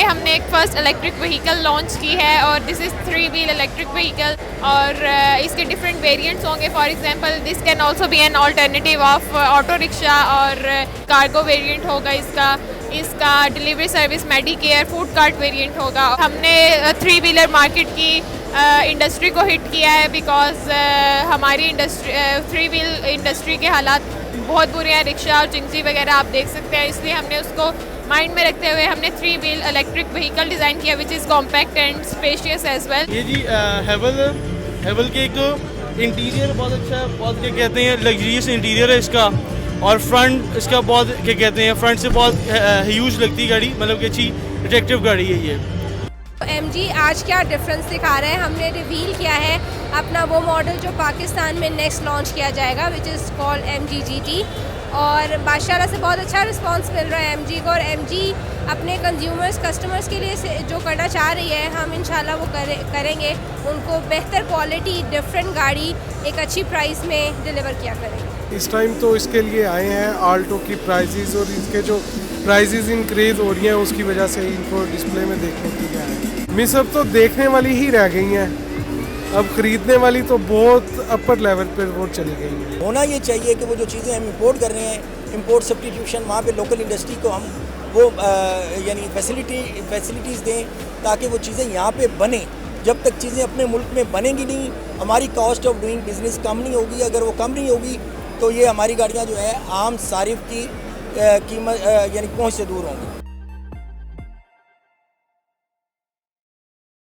हमने एक first electric vehicle launch की है और this is 3 wheel electric vehicle और इसके डिफरेंट वेरिएंट्स होंगे। For example this can also be an alternative of auto rickshaw और कार्गो वेरिएंट होगा इसका delivery service Medicare food cart variant होगा। हमने 3 व्हीलर मार्केट की इंडस्ट्री को हिट किया है बिकॉज हमारी इंडस्ट्री 3 व्हील इंडस्ट्री के हालात बहुत बुरे हैं। रिक्शा और चिंगजी वगैरह आप देख सकते हैं, इसलिए हमने उसको माइंड में रखते हुए हमने 3 व्हील इलेक्ट्रिक व्हीकल डिज़ाइन किया which is compact and spacious as well. ये जी हेवल के एक इंटीरियर बहुत अच्छा है, बहुत क्या कहते हैं लग्जरियस इंटीरियर है इसका, और फ्रंट इसका बहुत क्या कहते हैं फ्रंट से बहुत ह्यूज लगती है गाड़ी, मतलब कि अच्छी अट्रैक्टिव गाड़ी है ये। MG आज क्या डिफरेंस दिखा रहा है, हमने रिवील किया है अपना वो मॉडल जो पाकिस्तान में नेक्स्ट लॉन्च किया जाएगा which is called MG GT, और माशाल्लाह से बहुत अच्छा रिस्पांस मिल रहा है MG को। और MG अपने कंज्यूमर्स कस्टमर्स के लिए जो करना चाह रही है हम इंशाल्लाह वो करेंगे, उनको बेहतर क्वालिटी डिफरेंट गाड़ी एक अच्छी प्राइस में डिलीवर किया करेंगे। इस टाइम तो इसके लिए आए हैं आल्टो की प्राइजेज़, और इसके जो प्राइजेज़ इंक्रीज़ हो रही हैं उसकी वजह से इनको डिस्प्ले में देखने के लिए आए। मिस अब तो देखने वाली ही रह गई हैं, अब ख़रीदने वाली तो बहुत अपर लेवल पर वो चली गई है। होना ये चाहिए कि वो जो चीज़ें हम इंपोर्ट कर रहे हैं, इंपोर्ट सब्स्टिट्यूशन, वहाँ पे लोकल इंडस्ट्री को हम वो यानी फैसिलिटीज़ दें ताकि वो चीज़ें यहाँ पे बने। जब तक चीज़ें अपने मुल्क में बनेंगी नहीं, हमारी कॉस्ट ऑफ डूइंग बिज़नेस कम नहीं होगी। अगर वो कम नहीं होगी तो ये हमारी गाड़ियाँ जो है आम सारिफ की कीमत यानी पहुँच से दूर होंगी।